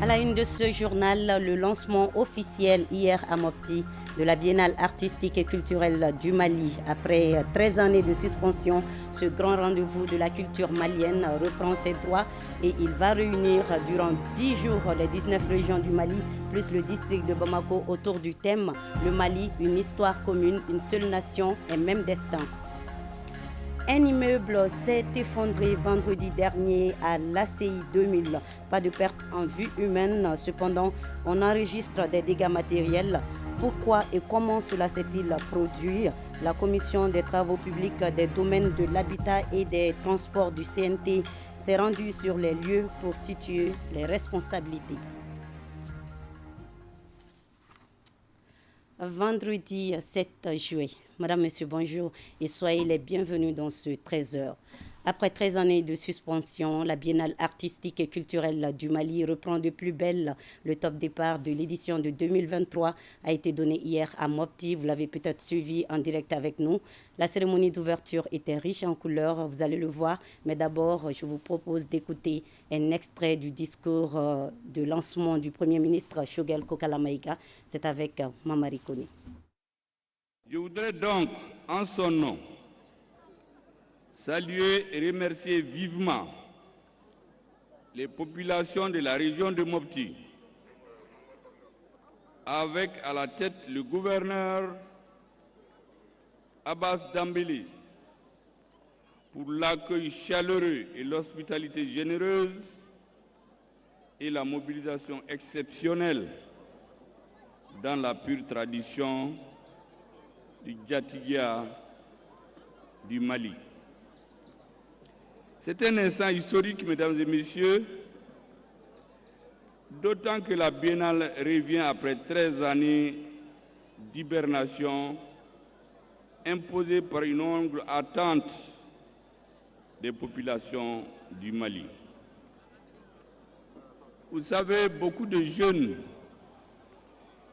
À la une de ce journal, le lancement officiel hier à Mopti de la Biennale artistique et culturelle du Mali. Après 13 années de suspension, ce grand rendez-vous de la culture malienne reprend ses droits et il va réunir durant 10 jours les 19 régions du Mali, plus le district de Bamako autour du thème Le Mali, une histoire commune, une seule nation et même destin. Un immeuble s'est effondré vendredi dernier à l'ACI 2000. Pas de perte en vue humaine, cependant, on enregistre des dégâts matériels. Pourquoi et comment cela s'est-il produit? La commission des travaux publics des domaines de l'habitat et des transports du CNT s'est rendue sur les lieux pour situer les responsabilités. Vendredi 7 juillet. Madame, Monsieur, bonjour et soyez les bienvenus dans ce 13h. Après 13 années de suspension, la Biennale artistique et culturelle du Mali reprend de plus belle. Le top départ de l'édition de 2023 a été donné hier à Mopti. Vous l'avez peut-être suivi en direct avec nous. La cérémonie d'ouverture était riche en couleurs, vous allez le voir. Mais d'abord, je vous propose d'écouter un extrait du discours de lancement du Premier ministre Choguel Kokalamaïga. C'est avec Mamari Kone. Je voudrais donc, en son nom, saluer et remercier vivement les populations de la région de Mopti, avec à la tête le gouverneur Abbas Dambili, pour l'accueil chaleureux et l'hospitalité généreuse et la mobilisation exceptionnelle dans la pure tradition du Djatigia du Mali. C'est un instant historique, mesdames et messieurs, d'autant que la Biennale revient après 13 années d'hibernation imposée par une longue attente des populations du Mali. Vous savez, beaucoup de jeunes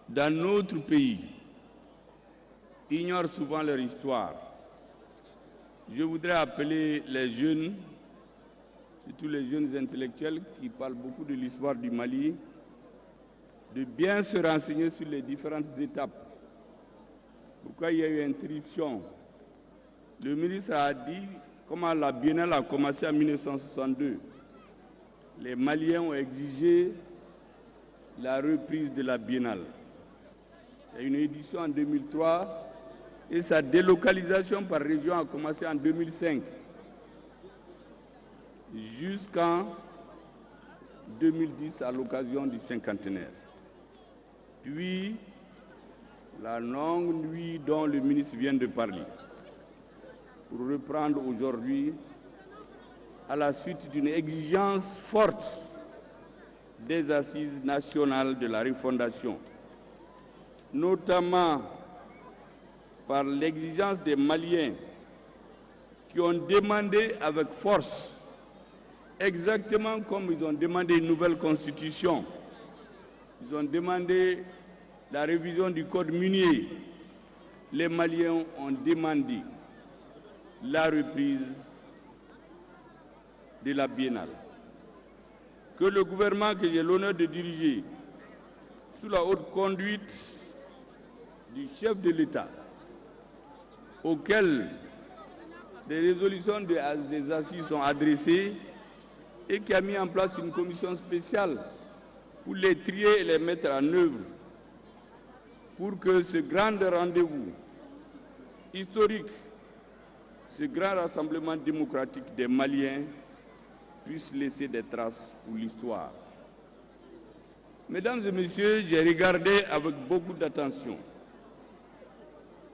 dans notre pays ignorent souvent leur histoire. Je voudrais appeler les jeunes, surtout les jeunes intellectuels qui parlent beaucoup de l'histoire du Mali, de bien se renseigner sur les différentes étapes. Pourquoi il y a eu interruption? Le ministre a dit comment la Biennale a commencé en 1962. Les Maliens ont exigé la reprise de la Biennale. Il y a eu une édition en 2003 et sa délocalisation par région a commencé en 2005 jusqu'en 2010 à l'occasion du cinquantenaire. Puis, la longue nuit dont le ministre vient de parler, pour reprendre aujourd'hui, à la suite d'une exigence forte des assises nationales de la refondation, notamment par l'exigence des Maliens qui ont demandé avec force, exactement comme ils ont demandé une nouvelle constitution, ils ont demandé la révision du code minier, les Maliens ont demandé la reprise de la Biennale. Que le gouvernement que j'ai l'honneur de diriger, sous la haute conduite du chef de l'État, auquel des résolutions des assises sont adressées et qui a mis en place une commission spéciale pour les trier et les mettre en œuvre pour que ce grand rendez-vous historique, ce grand rassemblement démocratique des Maliens puisse laisser des traces pour l'histoire. Mesdames et messieurs, j'ai regardé avec beaucoup d'attention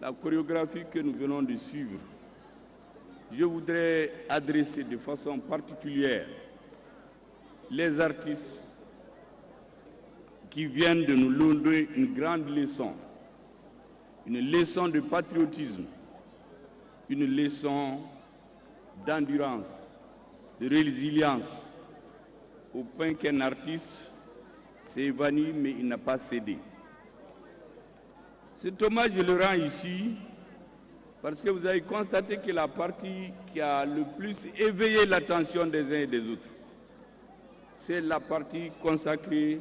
la chorégraphie que nous venons de suivre. Je voudrais adresser de façon particulière les artistes qui viennent de nous donner une grande leçon de patriotisme, une leçon d'endurance, de résilience, au point qu'un artiste s'est évanoui mais il n'a pas cédé. Cet hommage, je le rends ici parce que vous avez constaté que la partie qui a le plus éveillé l'attention des uns et des autres, c'est la partie consacrée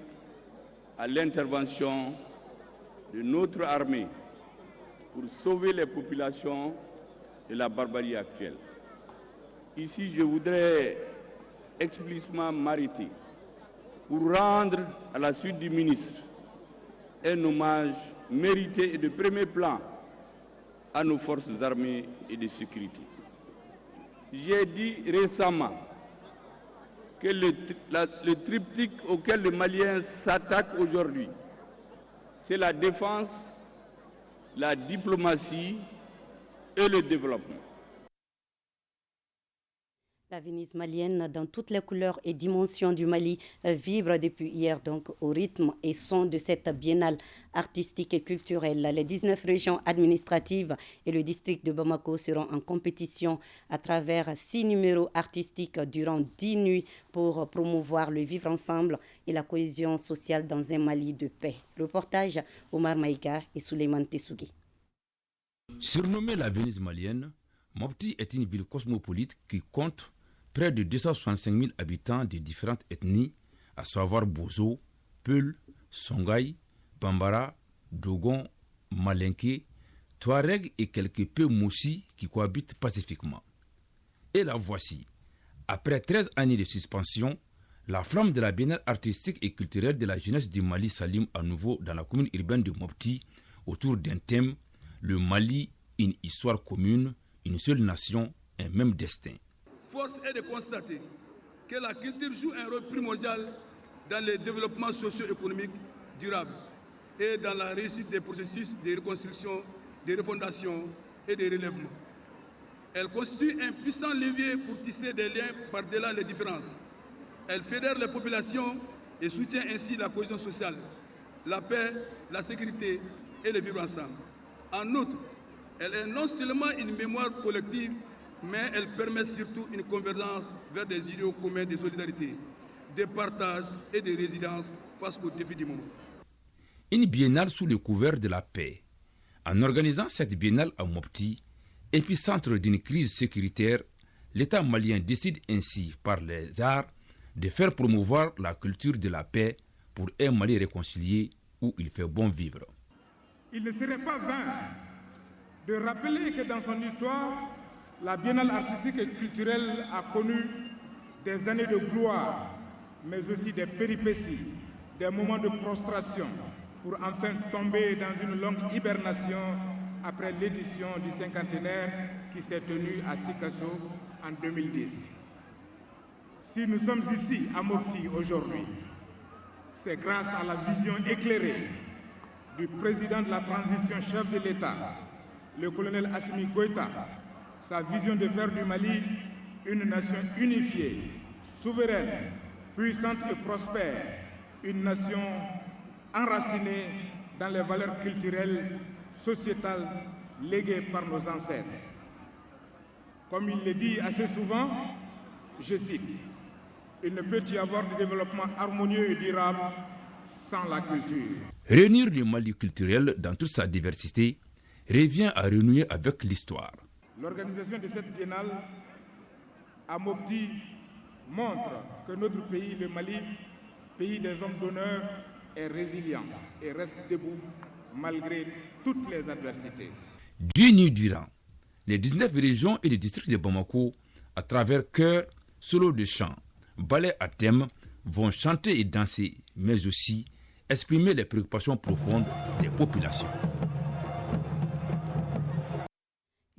à l'intervention de notre armée pour sauver les populations de la barbarie actuelle. Ici, je voudrais explicitement m'arrêter pour rendre, à la suite du ministre, un hommage mérité et de premier plan à nos forces armées et de sécurité. J'ai dit récemment que le triptyque auquel les Maliens s'attaquent aujourd'hui, c'est la défense, la diplomatie et le développement. La Venise malienne, dans toutes les couleurs et dimensions du Mali, vibre depuis hier donc au rythme et son de cette biennale artistique et culturelle. Les 19 régions administratives et le district de Bamako seront en compétition à travers 6 numéros artistiques durant 10 nuits pour promouvoir le vivre ensemble et la cohésion sociale dans un Mali de paix. Reportage Omar Maïga et Souleymane Tessougui. Surnommée la Venise malienne, Mopti est une ville cosmopolite qui compte près de 265 000 habitants de différentes ethnies, à savoir Bozo, Peul, Songhai, Bambara, Dogon, Malinké, Touareg et quelques peu Moussi qui cohabitent pacifiquement. Et la voici. Après 13 années de suspension, la flamme de la biennale artistique et culturelle de la jeunesse du Mali s'allume à nouveau dans la commune urbaine de Mopti autour d'un thème, le Mali, une histoire commune, une seule nation, un même destin. Force est de constater que la culture joue un rôle primordial dans le développement socio-économique durable et dans la réussite des processus de reconstruction, de refondation et de relèvement. Elle constitue un puissant levier pour tisser des liens par-delà les différences. Elle fédère les populations et soutient ainsi la cohésion sociale, la paix, la sécurité et le vivre ensemble. En outre, elle est non seulement une mémoire collective, mais elle permet surtout une convergence vers des idéaux communs de solidarité, de partage et de résilience face aux défis du moment. Une biennale sous le couvert de la paix. En organisant cette biennale à Mopti, épicentre d'une crise sécuritaire, l'État malien décide ainsi par les arts de faire promouvoir la culture de la paix pour un Mali réconcilié où il fait bon vivre. Il ne serait pas vain de rappeler que dans son histoire, la biennale artistique et culturelle a connu des années de gloire, mais aussi des péripéties, des moments de prostration, pour enfin tomber dans une longue hibernation après l'édition du cinquantenaire qui s'est tenue à Sikasso en 2010. Si nous sommes ici à Mopti aujourd'hui, c'est grâce à la vision éclairée du président de la transition, chef de l'État, le colonel Assimi Goïta, sa vision de faire du Mali une nation unifiée, souveraine, puissante et prospère, une nation enracinée dans les valeurs culturelles, sociétales léguées par nos ancêtres. Comme il le dit assez souvent, je cite, « Il ne peut y avoir de développement harmonieux et durable sans la culture. » Réunir le Mali culturel dans toute sa diversité revient à renouer avec l'histoire. L'organisation de cette biennale à Mopti montre que notre pays, le Mali, pays des hommes d'honneur, est résilient et reste debout malgré toutes les adversités. 10 nuits durant, les 19 régions et les districts de Bamako, à travers chœurs, solos de chant, ballets à thème, vont chanter et danser, mais aussi exprimer les préoccupations profondes des populations.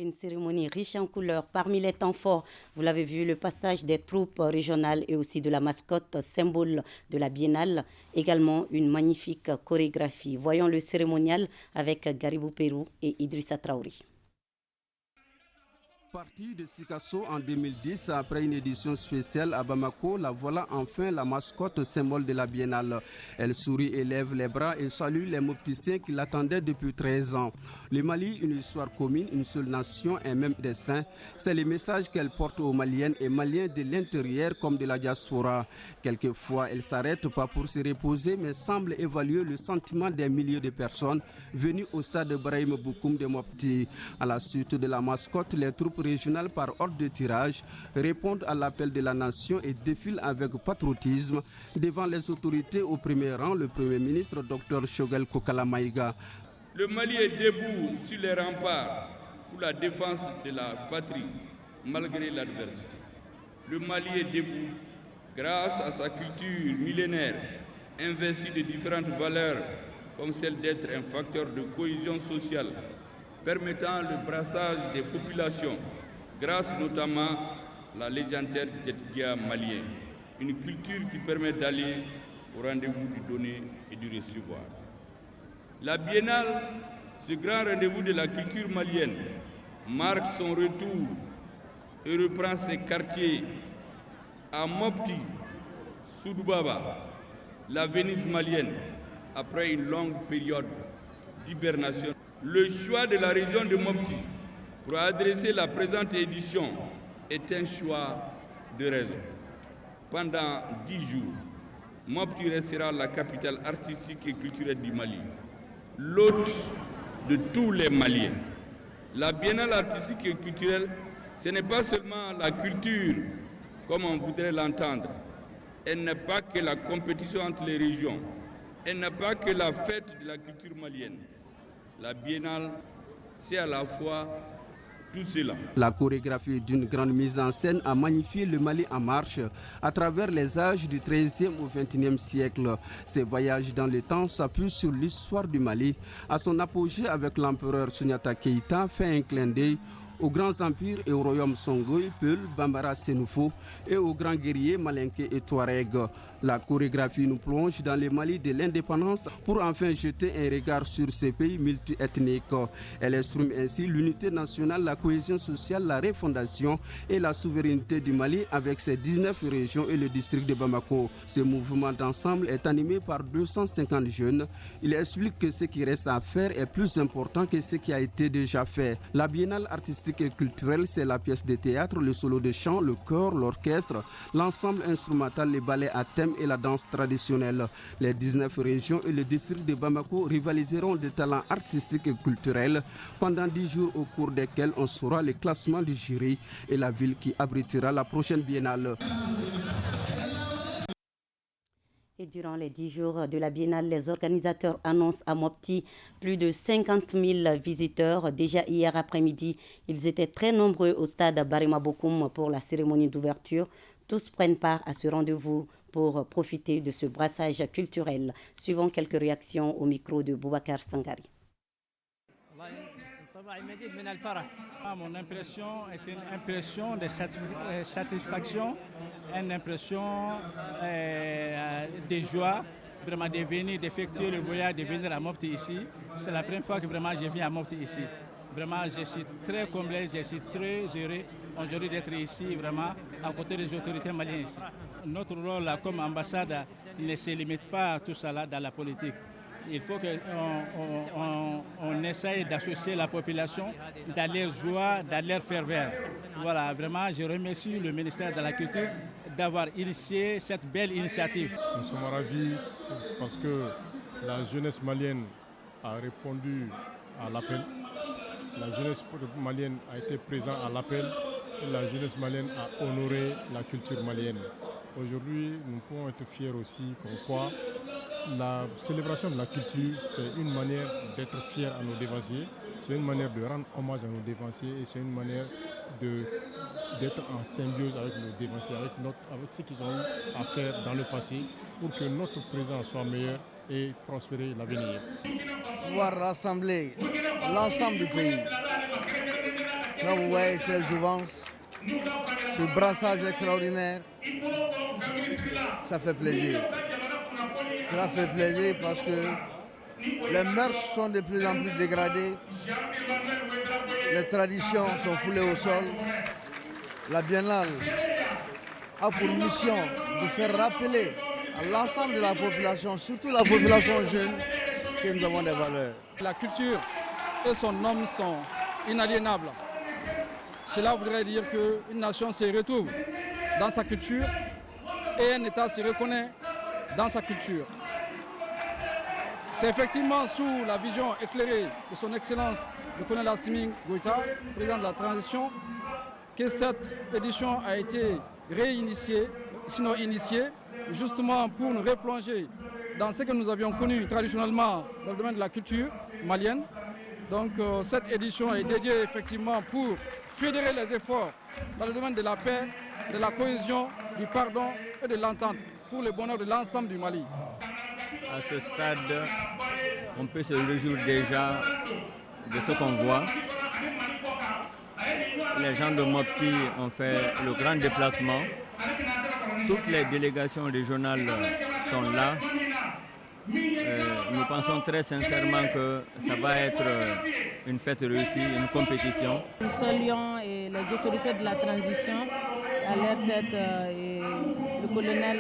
Une cérémonie riche en couleurs. Parmi les temps forts, vous l'avez vu, le passage des troupes régionales et aussi de la mascotte, symbole de la biennale. Également une magnifique chorégraphie. Voyons le cérémonial avec Garibou Pérou et Idrissa Traoré. Partie de Sikasso en 2010, après une édition spéciale à Bamako, la voilà enfin la mascotte symbole de la biennale. Elle sourit et lève les bras et salue les mopticiens qui l'attendaient depuis 13 ans. Le Mali, une histoire commune, une seule nation, un même destin. C'est le message qu'elle porte aux Maliennes et Maliens de l'intérieur comme de la diaspora. Quelquefois, elle s'arrête pas pour se reposer, mais semble évaluer le sentiment des milliers de personnes venues au stade Brahim Boukoum de Mopti. À la suite de la mascotte, les troupes régionales par ordre de tirage répondent à l'appel de la nation et défilent avec patriotisme devant les autorités, au premier rang le Premier ministre Dr Choguel Kokala Maïga. Le Mali est debout sur les remparts pour la défense de la patrie malgré l'adversité. Le Mali est debout grâce à sa culture millénaire, investie de différentes valeurs comme celle d'être un facteur de cohésion sociale, permettant le brassage des populations, grâce notamment à la légendaire Djetgia malien, une culture qui permet d'aller au rendez-vous du donner et du recevoir. La Biennale, ce grand rendez-vous de la culture malienne, marque son retour et reprend ses quartiers à Mopti, Soudoubaba, la Venise malienne, après une longue période d'hibernation. Le choix de la région de Mopti pour adresser la présente édition est un choix de raison. Pendant 10 jours, Mopti restera la capitale artistique et culturelle du Mali, l'hôte de tous les Maliens. La Biennale artistique et culturelle, ce n'est pas seulement la culture comme on voudrait l'entendre. Elle n'est pas que la compétition entre les régions. Elle n'est pas que la fête de la culture malienne. La Biennale, c'est à la fois tout cela. La chorégraphie d'une grande mise en scène a magnifié le Mali en marche à travers les âges du XIIIe au XXIe siècle. Ces voyages dans le temps s'appuient sur l'histoire du Mali. À son apogée avec l'empereur Souniata Keïta, fait un clin d'œil aux grands empires et au royaume Songhai, Peul, Bambara, Sénoufo et aux grands guerriers Malinké et Touareg. La chorégraphie nous plonge dans les Mali de l'indépendance pour enfin jeter un regard sur ces pays multiethniques. Elle exprime ainsi l'unité nationale, la cohésion sociale, la refondation et la souveraineté du Mali avec ses 19 régions et le district de Bamako. Ce mouvement d'ensemble est animé par 250 jeunes. Il explique que ce qui reste à faire est plus important que ce qui a été déjà fait. La Biennale artistique et culturelle, c'est la pièce de théâtre, le solo de chant, le chœur, l'orchestre, l'ensemble instrumental, les ballets à thème et la danse traditionnelle. Les 19 régions et le district de Bamako rivaliseront de talents artistiques et culturels pendant 10 jours au cours desquels on saura le classement du jury et la ville qui abritera la prochaine biennale. Et durant les 10 jours de la biennale, les organisateurs annoncent à Mopti plus de 50 000 visiteurs. Déjà hier après-midi, ils étaient très nombreux au stade Barima Bokoum pour la cérémonie d'ouverture. Tous prennent part à ce rendez-vous pour profiter de ce brassage culturel. Suivant quelques réactions au micro de Boubacar Sangari. Mon impression est une impression de satisfaction, une impression de joie, vraiment de venir, d'effectuer le voyage, de venir à Mopti ici. C'est la première fois que vraiment je viens à Mopti ici. Vraiment, je suis très comblé, je suis très heureux aujourd'hui d'être ici, vraiment, à côté des autorités maliennes ici. Notre rôle comme ambassade ne se limite pas à tout ça dans la politique. Il faut qu'on essaye d'associer la population dans leur joie, dans leur ferveur. Voilà, vraiment, je remercie le ministère de la Culture d'avoir initié cette belle initiative. Nous sommes ravis parce que la jeunesse malienne a répondu à l'appel. La jeunesse malienne a été présente à l'appel et la jeunesse malienne a honoré la culture malienne. Aujourd'hui, nous pouvons être fiers aussi comme quoi la célébration de la culture, c'est une manière d'être fier à nos dévanciers, c'est une manière de rendre hommage à nos dévanciers et c'est une manière d'être en symbiose avec nos dévanciers, avec ce qu'ils ont eu à faire dans le passé pour que notre présent soit meilleur et prospérer l'avenir. Pouvoir rassembler l'ensemble du pays. Là, vous voyez cette jouvence, ce brassage extraordinaire, ça fait plaisir. Cela fait plaisir parce que les mœurs sont de plus en plus dégradées, les traditions sont foulées au sol. La Biennale a pour mission de faire rappeler à l'ensemble de la population, surtout la population jeune, que nous avons des valeurs. La culture et son homme sont inaliénables. Cela voudrait dire qu'une nation se retrouve dans sa culture et un État se reconnaît dans sa culture. C'est effectivement sous la vision éclairée de son Excellence, le colonel Assimi Goïta, président de la transition, que cette édition a été réinitiée, sinon initiée, justement pour nous replonger dans ce que nous avions connu traditionnellement dans le domaine de la culture malienne. Donc cette édition est dédiée effectivement pour fédérer les efforts dans le domaine de la paix, de la cohésion, du pardon et de l'entente pour le bonheur de l'ensemble du Mali. À ce stade, on peut se réjouir déjà de ce qu'on voit. Les gens de Mopti ont fait le grand déplacement. Toutes les délégations régionales sont là. Nous pensons très sincèrement que ça va être une fête réussie, une compétition. Nous saluons les autorités de la transition, à leur tête le colonel,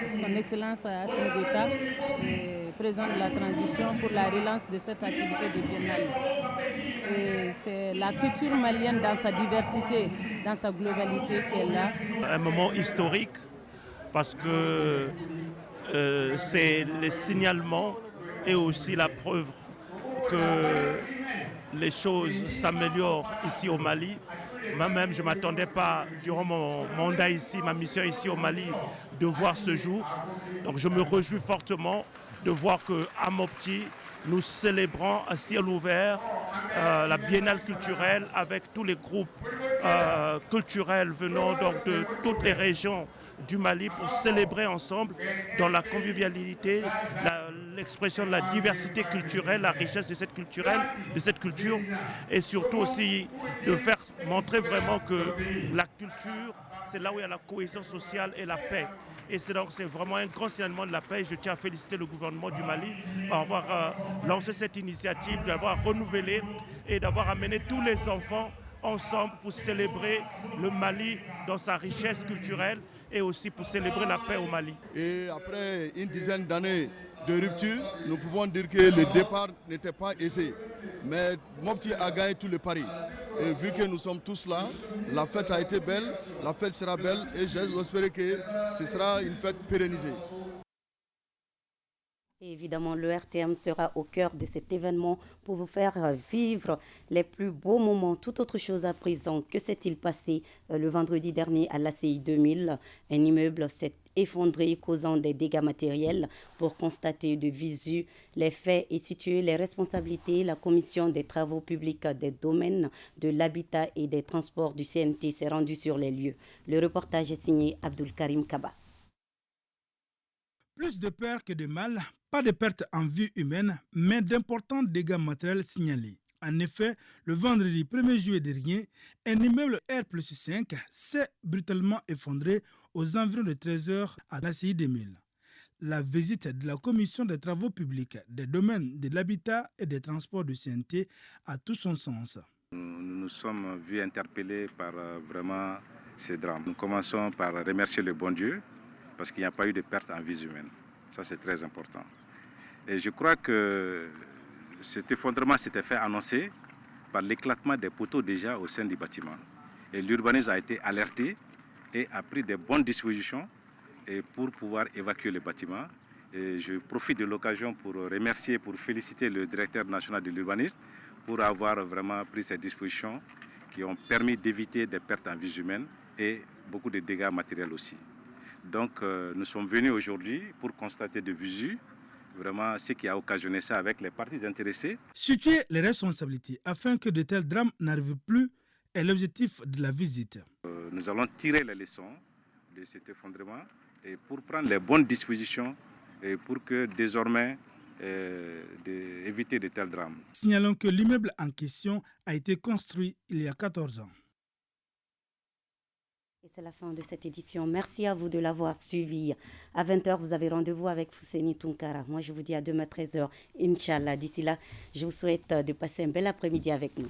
son Excellence Assimi Goïta, président de la transition, pour la relance de cette activité de biennale. C'est la culture malienne dans sa diversité, dans sa globalité qui est là. Un moment historique parce que c'est le signalement et aussi la preuve que les choses s'améliorent ici au Mali. Moi-même, je ne m'attendais pas, durant mon mandat ici, ma mission ici au Mali, de voir ce jour. Donc je me réjouis fortement de voir qu'à Mopti, nous célébrons à ciel ouvert la biennale culturelle avec tous les groupes culturels venant donc de toutes les régions du Mali pour célébrer ensemble dans la convivialité, l'expression de la diversité culturelle, la richesse de cette culture et surtout aussi de faire montrer vraiment que la culture, c'est là où il y a la cohésion sociale et la paix. Et c'est vraiment un grand signalement de la paix. Je tiens à féliciter le gouvernement du Mali d'avoir lancé cette initiative, d'avoir renouvelé et d'avoir amené tous les enfants ensemble pour célébrer le Mali dans sa richesse culturelle et aussi pour célébrer la paix au Mali. Et après une dizaine d'années de rupture, nous pouvons dire que le départ n'était pas aisé. Mais Mopti a gagné tous les paris. Et vu que nous sommes tous là, la fête a été belle, la fête sera belle et j'espère que ce sera une fête pérennisée. Et évidemment, le RTM sera au cœur de cet événement pour vous faire vivre les plus beaux moments. Toute autre chose à présent, que s'est-il passé le vendredi dernier à l'ACI 2000? Un immeuble s'est effondré, causant des dégâts matériels. Pour constater de visu les faits et situer les responsabilités, la commission des travaux publics des domaines de l'habitat et des transports du CNT s'est rendue sur les lieux. Le reportage est signé Abdul Karim Kaba. Plus de peur que de mal, pas de pertes en vie humaine, mais d'importants dégâts matériels signalés. En effet, le vendredi 1er juillet dernier, un immeuble R+5 s'est brutalement effondré aux environs de 13h à l'ACI 2000. La visite de la commission des travaux publics des domaines de l'habitat et des transports du CNT a tout son sens. Nous nous sommes vus interpellés par vraiment ces drames. Nous commençons par remercier le bon Dieu parce qu'il n'y a pas eu de perte en vie humaine. Ça, c'est très important. Et je crois que cet effondrement s'était fait annoncer par l'éclatement des poteaux déjà au sein du bâtiment. Et l'urbanisme a été alerté et a pris de bonnes dispositions pour pouvoir évacuer le bâtiment. Et je profite de l'occasion pour remercier, pour féliciter le directeur national de l'urbanisme pour avoir vraiment pris ces dispositions qui ont permis d'éviter des pertes en vie humaine et beaucoup de dégâts matériels aussi. Donc nous sommes venus aujourd'hui pour constater de visu vraiment ce qui a occasionné ça avec les parties intéressées. Situer les responsabilités afin que de tels drames n'arrivent plus est l'objectif de la visite. Nous allons tirer les leçons de cet effondrement et pour prendre les bonnes dispositions et pour que désormais éviter de tels drames. Signalons que l'immeuble en question a été construit il y a 14 ans. Et c'est la fin de cette édition. Merci à vous de l'avoir suivi. À 20h, vous avez rendez-vous avec Fousseni Tounkara. Moi, je vous dis à demain 13h, Inch'Allah. D'ici là, je vous souhaite de passer un bel après-midi avec nous.